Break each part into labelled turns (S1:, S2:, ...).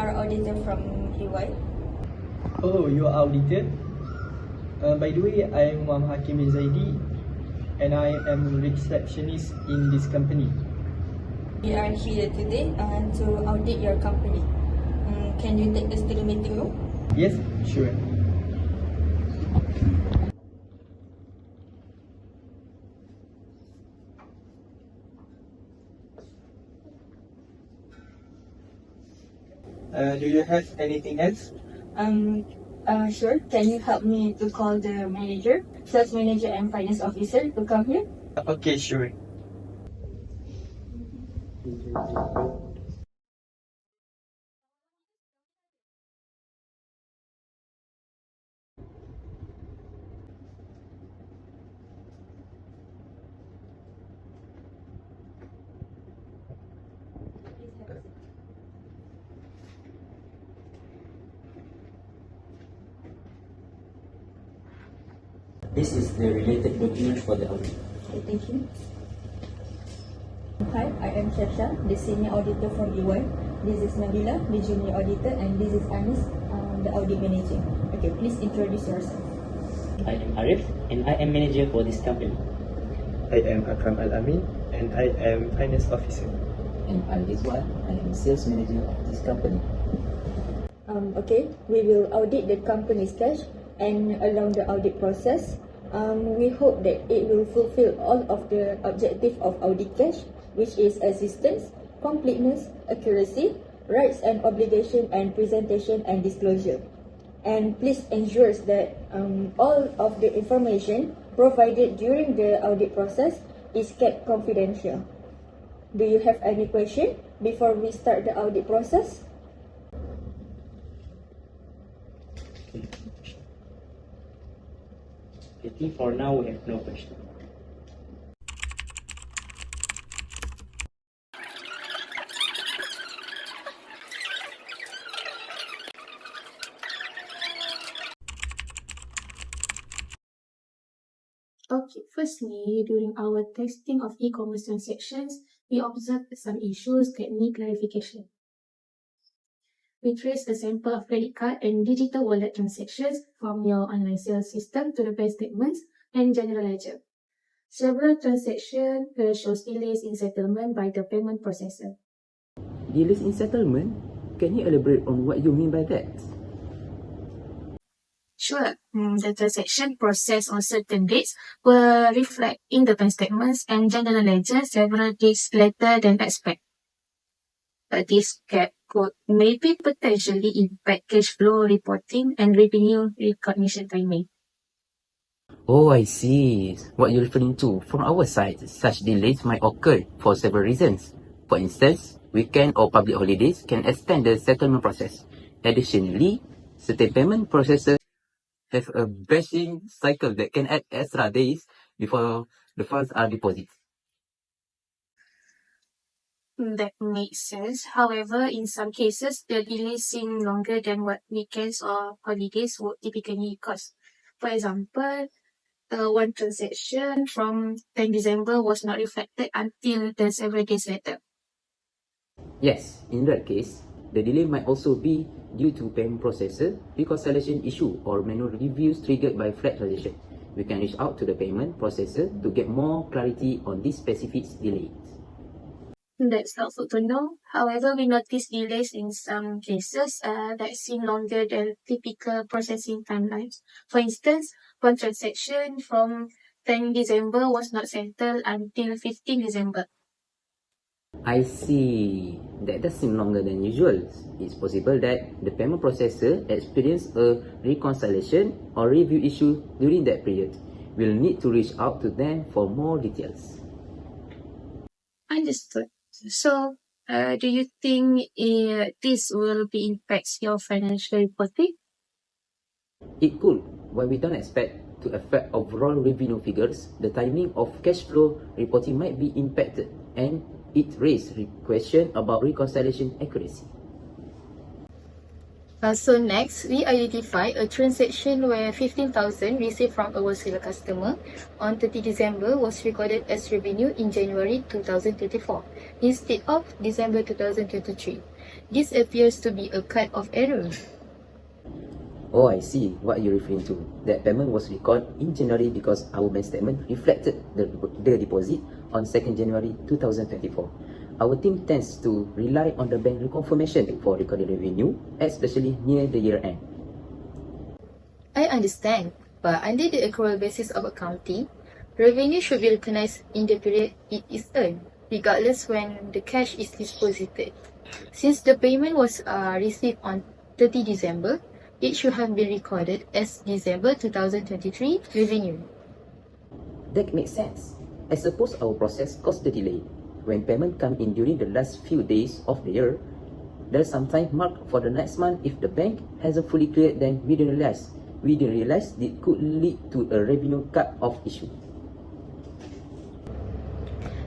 S1: are auditor from EY.
S2: Oh, you are auditor? By the way, I am Muhammad Hakim bin Zaidi and I am receptionist in this company.
S1: We are here today to audit your company. Can you take us to the meeting room?
S2: Yes, sure. Do you have anything else?
S1: Sure. Can you help me to call the manager, sales manager and finance officer to come here?
S2: Okay, sure.
S3: This is the related document for the audit.
S1: Okay, thank you. Hi, I am Shasha, the senior auditor from EY. This is Nabila, the junior auditor, and this is Anis, the audit manager. Okay, please introduce yourself.
S3: I am Arif and I am manager for this company.
S2: I am Akram Al-Amin and I am finance officer.
S4: And I'm Rizwan. I am sales manager of this company.
S1: Okay, we will audit the company's cash, and along the audit process, we hope that it will fulfill all of the objective of audit cash, which is assistance, completeness, accuracy, rights and obligation, and presentation and disclosure. And please ensure that all of the information provided during the audit process is kept confidential. Do you have any question before we start the audit process?
S3: I think for now we have no question.
S5: Okay, firstly, during our testing of e-commerce transactions, we observed some issues that need clarification. We traced a sample of credit card and digital wallet transactions from your online sales system to the bank statements and general ledger. Several transactions shows delays in settlement by the payment processor.
S4: Delays in settlement? Can you elaborate on what you mean by that?
S5: Sure, the transaction processed on certain dates will reflect in the bank statements and general ledger several days later than expected. This gap could maybe potentially impact cash flow reporting and revenue recognition timing.
S4: Oh, I see what you're referring to. From our side, such delays might occur for several reasons. For instance, weekend or public holidays can extend the settlement process. Additionally, certain payment processors have a batching cycle that can add extra days before the funds are deposited.
S5: That makes sense. However, in some cases, the delays seem longer than what weekends or holidays would typically cause. For example, one transaction from 10 December was not reflected until the several days later.
S4: Yes, in that case, the delay might also be due to payment processor reconciliation issue or manual reviews triggered by flag transaction. We can reach out to the payment processor to get more clarity on these specific delays.
S5: That's helpful to know. However, we noticed delays in some cases that seem longer than typical processing timelines. For instance, one transaction from 10 December was not settled until 15 December.
S4: I see. That does seem longer than usual. It's possible that the payment processor experienced a reconciliation or review issue during that period. We'll need to reach out to them for more details.
S5: Understood. So, do you think this will be impacts your financial reporting?
S4: It could, while we don't expect to affect overall revenue figures, the timing of cash flow reporting might be impacted, and it raised question about reconciliation accuracy.
S1: So next, we identify a transaction where 15,000 received from a wholesale customer on 30 December was recorded as revenue in January 2024 instead of December 2023.
S6: This appears to be a cut-off error.
S4: Oh, I see what you're referring to. That payment was recorded in January because our bank statement reflected the deposit on 2nd January 2024. Our team tends to rely on the bank reconfirmation for recorded revenue, especially near the year end.
S6: I understand, but under the accrual basis of accounting, revenue should be recognized in the period it is earned, regardless when the cash is deposited. Since the payment was received on 30 December, it should have been recorded as December 2023 revenue.
S4: That makes sense. I suppose our process caused the delay. When payment come in during the last few days of the year, there's some time marked for the next month. If the bank hasn't fully cleared, then we didn't realize it could lead to a revenue cut-off issue.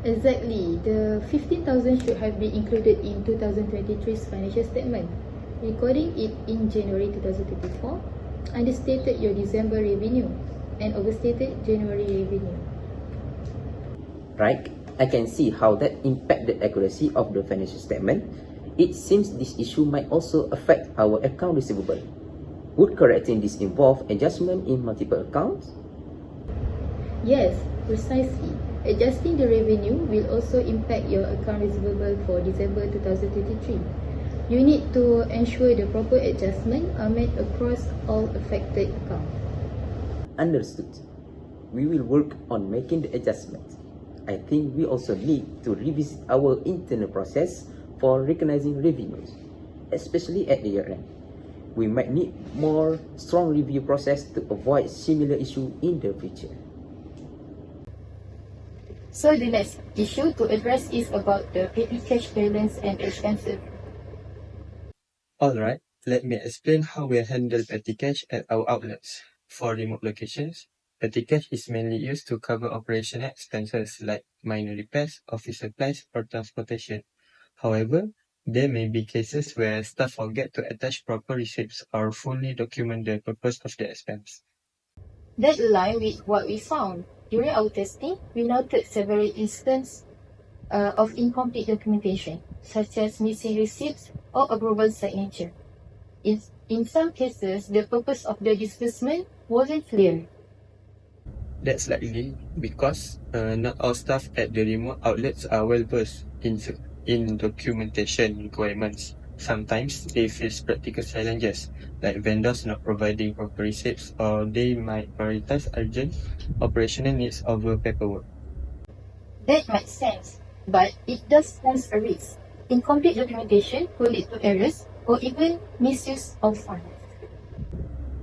S6: Exactly. The 15,000 should have been included in 2023's financial statement. Recording it in January 2024 understated your December revenue and overstated January revenue.
S4: Right? I can see how that impact the accuracy of the financial statement. It seems this issue might also affect our account receivable. Would correcting this involve adjustment in multiple accounts?
S6: Yes, precisely. Adjusting the revenue will also impact your account receivable for December 2023. You need to ensure the proper adjustments are made across all affected accounts.
S4: Understood. We will work on making the adjustments. I think we also need to revisit our internal process for recognizing revenues, especially at the year end. We might need more strong review process to avoid similar issue in the future.
S6: So the next issue to address is about the petty cash balance and expenses.
S2: Alright, let me explain how we handle petty cash at our outlets. For remote locations, petty cash is mainly used to cover operational expenses like minor repairs, office supplies, or transportation. However, there may be cases where staff forget to attach proper receipts or fully document the purpose of the expense.
S6: That aligns with what we found. During our testing, we noted several instances of incomplete documentation, such as missing receipts or approval signature. In some cases, the purpose of the disbursement wasn't clear.
S2: That's likely because not all staff at the remote outlets are well versed in documentation requirements. Sometimes they face practical challenges, like vendors not providing proper receipts, or they might prioritize urgent operational needs over paperwork.
S6: That makes sense, but it does pose a risk. Incomplete documentation could lead to errors or even misuse of funds.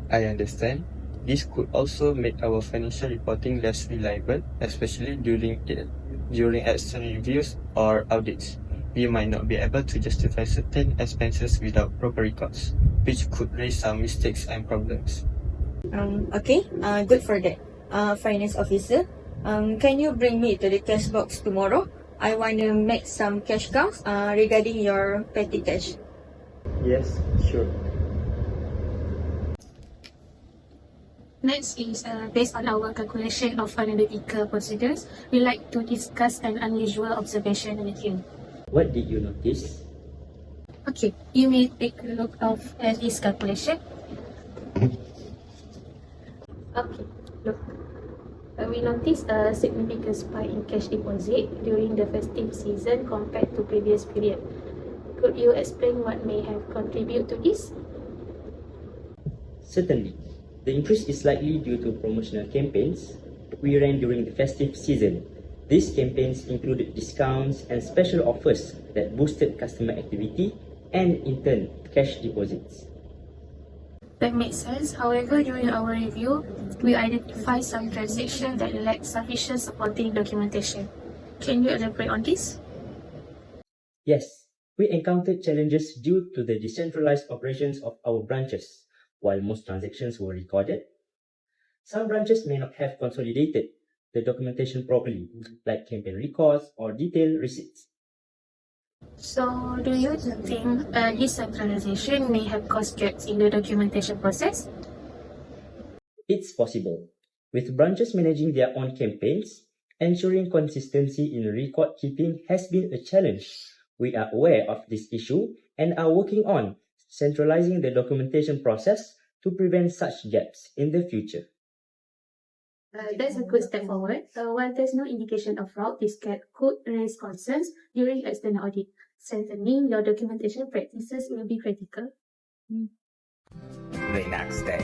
S2: I understand. This could also make our financial reporting less reliable, especially during external reviews or audits. We might not be able to justify certain expenses without proper records, which could raise some mistakes and problems.
S1: Okay, good for that. Finance officer, can you bring me to the cash box tomorrow? I want to make some cash counts regarding your petty cash.
S2: Yes, sure.
S5: Next is based on our calculation of analytical procedures, we like to discuss an unusual observation with you.
S4: What did you notice?
S5: Okay, you may take a look at this calculation. Okay, look. We noticed a significant spike in cash deposit during the festive season compared to previous period. Could you explain what may have contributed to this?
S7: Certainly. The increase is likely due to promotional campaigns we ran during the festive season. These campaigns included discounts and special offers that boosted customer activity and, in turn, cash deposits.
S5: That makes sense. However, during our review, we identified some transactions that lacked sufficient supporting documentation. Can you elaborate on this?
S7: Yes, we encountered challenges due to the decentralized operations of our branches. While most transactions were recorded, some branches may not have consolidated the documentation properly, like campaign records or detailed receipts.
S5: So, do you think decentralization may have caused gaps in the documentation process?
S7: It's possible. With branches managing their own campaigns, ensuring consistency in record keeping has been a challenge. We are aware of this issue and are working on centralizing the documentation process to prevent such gaps in the future.
S5: That's a good step forward. While there's no indication of fraud, this could raise concerns during external audit. Strengthening your documentation practices will be critical.
S4: The next day.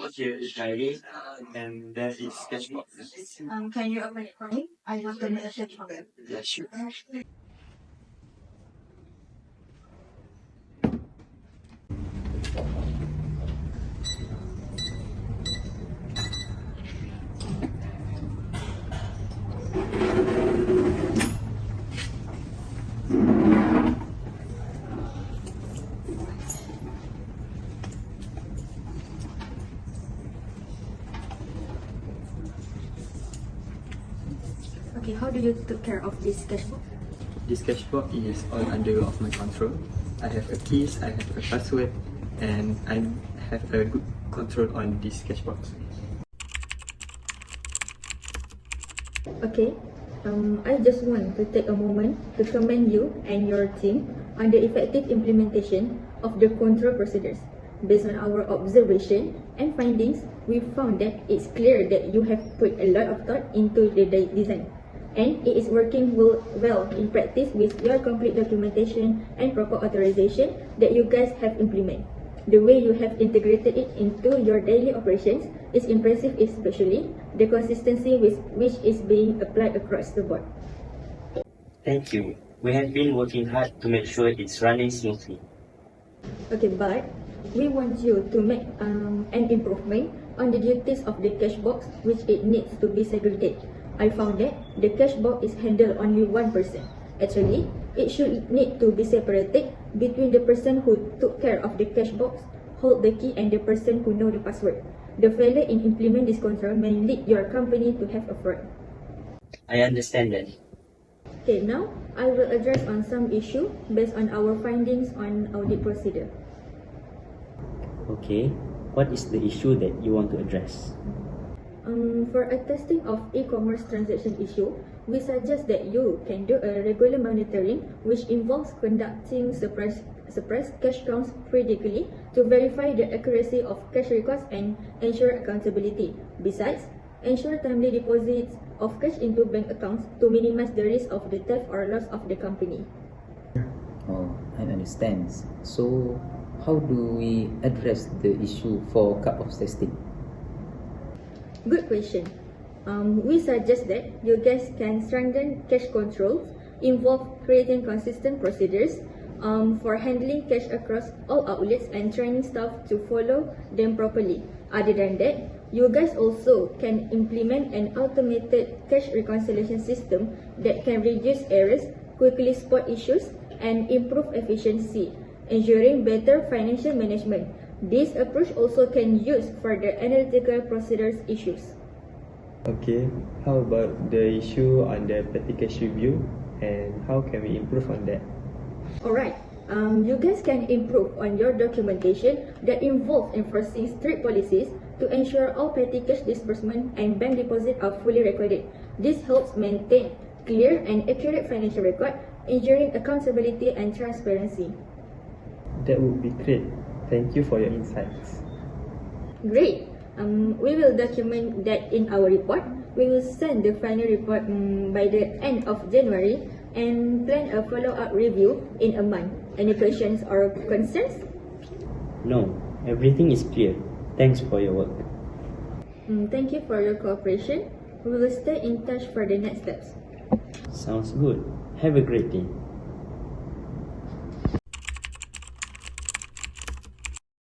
S2: Okay, diary, and there is sketchbook.
S1: Can you open it for me? I want to make a search for it.
S2: Yeah, sure.
S1: Okay, how do you take care of this sketchbook?
S2: This sketchbook is all under of my control. I have a keys, I have a password, and I have a good control on this sketchbook.
S1: Okay, I just want to take a moment to commend you and your team on the effective implementation of the control procedures. Based on our observation and findings, we found that it's clear that you have put a lot of thought into the design, and it is working well in practice with your complete documentation and proper authorization that you guys have implemented. The way you have integrated it into your daily operations is impressive, especially the consistency with which is being applied across the board.
S3: Thank you. We have been working hard to make sure it's running smoothly.
S1: Okay, but we want you to make an improvement on the duties of the cash box, which it needs to be segregated. I found that the cash box is handled only one person. Actually, it should need to be separated between the person who took care of the cash box, hold the key, and the person who know the password. The failure in implement this control may lead your company to have a fraud.
S3: I understand that.
S1: Okay, now I will address on some issue based on our findings on audit procedure.
S7: Okay, what is the issue that you want to address?
S1: For a testing of e-commerce transaction issue, we suggest that you can do a regular monitoring which involves conducting suppressed cash counts periodically to verify the accuracy of cash records and ensure accountability. Besides, ensure timely deposits of cash into bank accounts to minimize the risk of the theft or loss of the company.
S4: Oh, I understand. So, how do we address the issue for cut-off testing?
S1: Good question. We suggest that you guys can strengthen cash controls, involve creating consistent procedures for handling cash across all outlets and training staff to follow them properly. Other than that, you guys also can implement an automated cash reconciliation system that can reduce errors, quickly spot issues, and improve efficiency, ensuring better financial management. This approach also can use for the analytical procedures issues.
S2: Okay, how about the issue on the petty cash review, and how can we improve on that?
S1: Alright, you guys can improve on your documentation that involves enforcing strict policies to ensure all petty cash disbursement and bank deposit are fully recorded. This helps maintain clear and accurate financial record, ensuring accountability and transparency.
S2: That would be great. Thank you for your insights.
S1: Great. We will document that in our report. We will send the final report by the end of January and plan a follow-up review in a month. Any questions or concerns?
S7: No, everything is clear. Thanks for your work.
S1: Thank you for your cooperation. We will stay in touch for the next steps.
S7: Sounds good. Have a great day.